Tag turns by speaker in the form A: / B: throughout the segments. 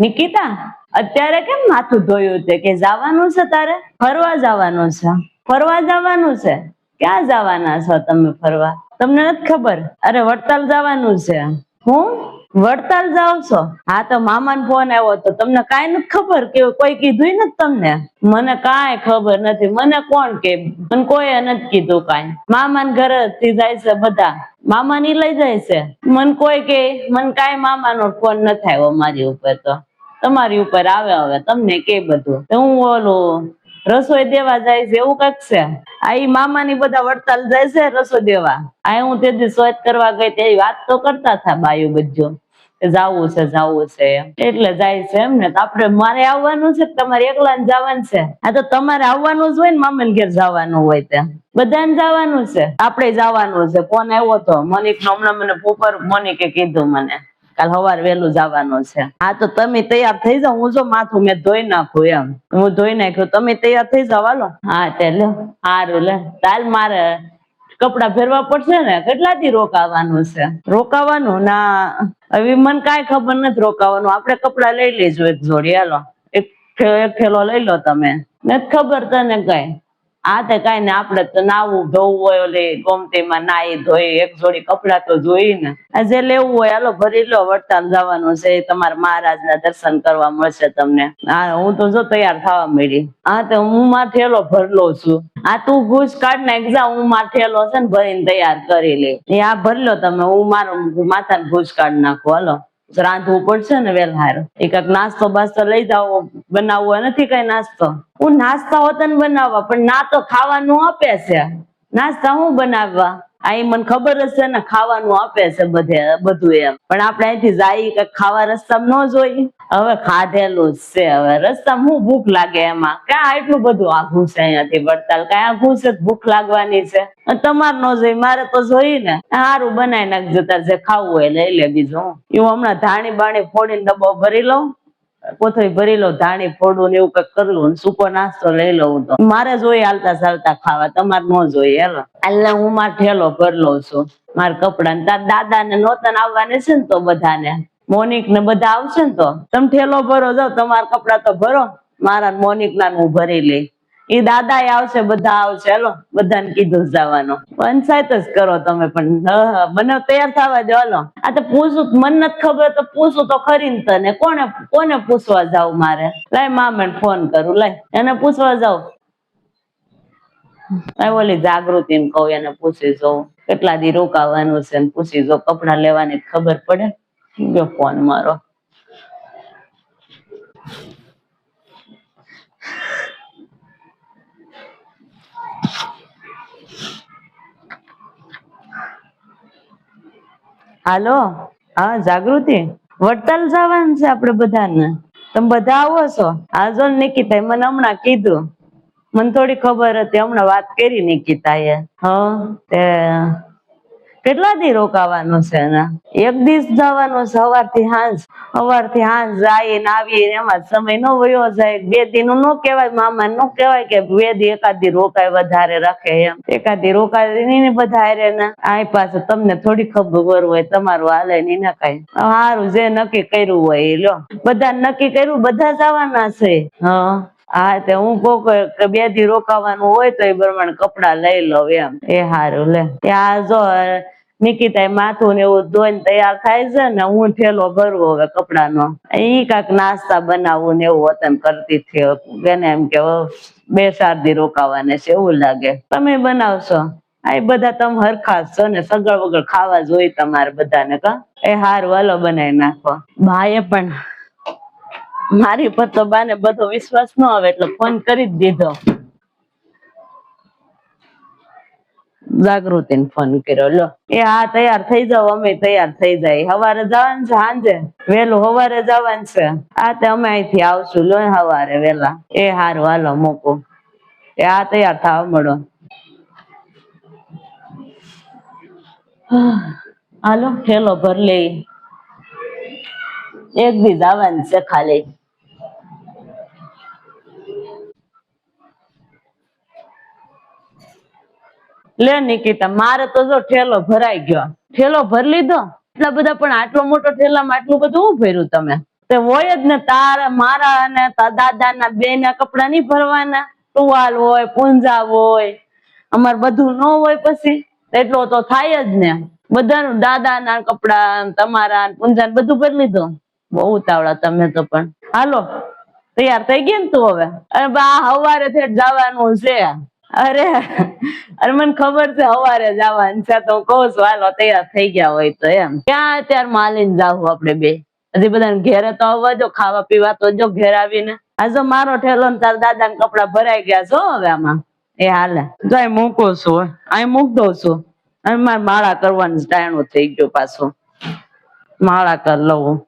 A: નિકિતા, અત્યારે કેમ માથું ધોયું તે? કે જવાનું છે તારે? ફરવા જવાનું છે? ફરવા જવાનું છે? ક્યાં જવાના છો તમે ફરવા? તમને નથી ખબર? અરે વડતાલ જવાનું છે. હું વડતાલ જાવ છો? હા તો મામાનો ફોન આવ્યો તો તમને કાંઈ નથી ખબર? કે કોઈ કીધું નથી તમને? મને કાંઈ ખબર નથી. મને કોણ કે? મને કોઈ નથી કીધું કાંઈ. મામાના ઘરેથી જાય છે બધા, મામાની લઈ જાય છે. મને કોઈ કે મને કાંઈ મામાનો ફોન નથી આવ્યો મારી ઉપર. તો તમારી ઉપર આવે હવે તમને કે બધું. હું ઓલું રસોઈ દેવા જાય છે એવું કઈક છે. આ ઈ મામાની બધા વડતાલ જાય છે રસોઈ દેવા. આ હું તે દી સ્વાદ કરવા ગઈ તે વાત તો કરતા હતા બાયું બધું, જાવું છે એટલે જાય છે એમ ને. તો આપણે મારે આવવાનું છે તમારે એકલાને જવાનું છે? આ તો તમારે આવવાનું જ હોય ને, મામાને ઘેર જવાનું હોય ત્યાં બધાને જવાનું છે. આપણે જવાનું છે. ફોન આવ્યો તો મોનિક નો, હમણાં મને પોપર મોનિકે કીધું મને કાલ સવારે વહેલું જવાનું છે. હા તો તમે તૈયાર થઈ જાઓ. હું જો માથું મેં ધોઈ નાખું એમ, હું ધોઈ નાખ્યું, તમે તૈયાર થઈ જાવ હાલો. હા તે લે સારું લે ચાલ, મારે કપડા ફેરવા પડશે ને. કેટલા દી રોકાવાનું છે? રોકાવાનું ના હવે મને કાંઈ ખબર નથી રોકાવાનું. આપણે કપડા લઈ લેજો એક જોડી. હાલો એક થેલો લઈ લો. તમે નથી ખબર તને કઈ? આ તે કઈ ને, આપડે તો નાવું ધોવું હોય ઓલી ગોમતીમાં નાઈ ધોઈ એક જોડી કપડા તો જોઈ ને. આ જે લેવું હોય હાલો ભરી લો. વડતાલ જવાનું છે, તમારા મહારાજના દર્શન કરવા મળશે તમને. હા હું તો જો તૈયાર થવા માંડી. હા તો હું મારો થેલો ભરલો છું. આ તું ઘૂસ કાઢ નાખ જા, હું મારો થેલો છે ને ભરીને તૈયાર કરી લે. એ આ ભરી લો તમે, હું મારું માથાને ઘૂસ કાઢી નાખું. હાલો રાંધવું પડશે ને વેલહાર. એ કઈક નાસ્તો બાસ્તો લઈ જાવ, બનાવવો નથી કઈ નાસ્તો. હું નાસ્તા હોતા ને બનાવવા, પણ ના તો ખાવાનું આપે છે. નાસ્તા હું બનાવવા? આ મને ખબર જ છે ને ખાવાનું આપે છે બધું એમ. પણ આપણે અહીંથી જાય કઈક ખાવા રસ્તામાં ન જોઈ? હવે ખાધેલું જ છે. હવે રસ્તામાં હું ભૂખ લાગે એમાં? ક્યાં એટલું બધું આઘું છે અહીંયાથી વડતાલ? કઈ આઘું છે ભૂખ લાગવાની છે? તમારે ન જોઈ, મારે તો જોઈ ને. સારું બનાવી નાખજો, તાર જે ખાવું હોય લઈ લે. બીજું એવું હમણાં ધાણી બાણી ફોડીને ડબ્બો ભરી લઉં, કોથળી ભરી લઉં, ધાણી ફોડું ને એવું કઈક કરલું, સૂકો નાસ્તો લઈ લઉં. તો મારે જોઈએ હાલતા ચાલતા ખાવા, તમારે ન જોઈએ. હેલો એટલે હું મારો ઠેલો ભર લઉં છું. મારા કપડા ને તાર દાદા ને નોતન આવવાને છે ને, તો બધાને મોનિક ને બધા આવશે ને, તો તમે ઠેલો ભરો જાવ. તમારા કપડા તો ભરો, મારા મોનિક ના હું ભરી લઈ. એ દાદા આવશે, બધા આવશે. હાલો બધાને કીધું જવાનું. પંચાયત જ કરો તમે પણ. મને તૈયાર થવા દો. હાલો આ તો પૂછું, મને નથી ખબર તો પૂછું તો ખરી ને તને. કોને પૂછવા જાવ મારે? લાય મામાને ફોન કરું, લાય એને પૂછવા જાવ. ઓલી જાગૃતિ ને કહું, એને પૂછી જવું કેટલા દી રોકાવાનું છે. પૂછી જો, કપડા લેવાની ખબર પડે. ગયો ફોન મારો. હાલો હા જાગૃતિ, વડતાલ જવાનું છે આપડે બધાને. તમે બધા આવો છો? હા જો નિકિતા મને હમણાં કીધું. મને થોડી ખબર હતી, હમણાં વાત કરી નિકિતાએ. તે કેટલા દી રોકાવાનું છે ને? એક દિવસ જવાનું છે. સવારથી સાંજ જાય આવીએ એમાં સમય ન વયો જાય. 2 દી નું ન કેવાય. મામા ન કેવાય કે 2 દી એકાદ દી રોકાય વધારે રાખે એમ. એકાદ દી રોકાય ને બધા હારે ને. આ પાસે તમને થોડી ખબર હોય, તમારું હાલે ની ને કઈ. સારું જે નક્કી કર્યું હોય એ લો. બધા નક્કી કર્યું, બધા જવાના છે. હા તે હું કહું કે 2 દી રોકાવાનું હોય તો એ પ્રમાણે કપડા લઈ લઉં એમ. એ સારું લે. ત્યાં જો નિકિતા માથું ને એવું ધોઈને તૈયાર થાય છે ને, હું ઠેલો ભરવો હવે કપડાનો. ઈ કાંક નાસ્તા બનાવવું ને એવું વતન કરતી હતી એને, એમ કે 2-4 દી રોકાવાને છે એવું લાગે. તમે બનાવશો? આ બધા તમે હરખા છો ને, સગળ વગળ ખાવા જોઈએ તમારે બધાને. કા એ હારું હાલો બનાવી નાખો. બાએ પણ મારી પર તો બાને બધો વિશ્વાસ ન આવે એટલે ફોન કરી જ દીધો. જાગૃતિ ને ફોન કર્યો. લો એ હા તૈયાર થઈ જાવ, અમે તૈયાર થઈ જાય. સવારે જવાનું છે, સાંજે વેલું સવારે જવાનું છે. આ તે અમે અહીંથી આવશું લો સવારે વેલા. એ હારું હાલો મૂકું. એ આ તૈયાર થવા મળો. હાલો ઠેલો ભર લે. એક દી જવાનું છે ખાલી. લે નિકિતા, મારે તો જો ઠેલો ભરાઈ ગયો. ઠેલો ભરી લીધો? એટલા બધા? પણ આટલો મોટો ઠેલામાં આટલું બધું હું ભર્યું તમે? તે હોય જ ને, તારા મારા અને દાદાના બે ના કપડા નહીં ભરવાના? ટુવાલ હોય, પૂંજા હોય, અમાર બધું ન હોય પછી? એટલો તો થાય જ ને. બધાનું દાદાના કપડા, તમારા પૂંજા બધું ભરી લીધું. બહુ ઉતાવળા તમે તો પણ. હાલો તૈયાર થઈ ગઈ ને તું હવે? અરે બા હવારે થી જવાનું છે. અરે મને ખબર છે હવારે જવાનું છે, તો કહું છું હાલો તૈયાર થઈ ગયા હોય તો એમ. ક્યાં અત્યારે માલીને જાવું આપડે બે? હજી બધાને ઘેરે તો આવવા જો, ખાવા પીવા તો જો ઘેર આવીને. આ જો મારો ઠેલો ને તારા દાદા કપડા ભરાઈ ગયા છો હવે આમાં. એ હાલે જાય મૂકું છું, અહીં મૂક દઉં છું. અને મારે માળા કરવાનું ટાણું થઈ ગયો પાછું. માળા કરી લઉં.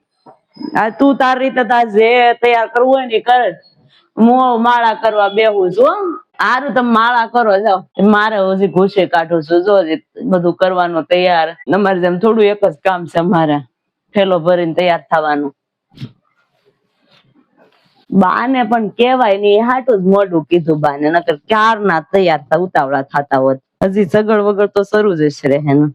A: આ તું તારી રીતે તાર જે તૈયાર કરવું હોય ને કર. હું માળા કરવા બેહું છું. હારું તમે માળા કરો જાઓ, મારે હજી ઘૂસે કાઢું છું. જો બધું કરવાનું તૈયાર. અમારે જેમ થોડું એક જ કામ છે મારે, ઠેલો ભરીને તૈયાર થવાનું. બાને પણ કેવાય નઈ, હાટું જ મોઢું કીધું બાને, નકર ક્યાર ના તૈયાર ઉતાવળા થતા હોત. હજી સગડ વગર તો શરૂ જ છે એનું.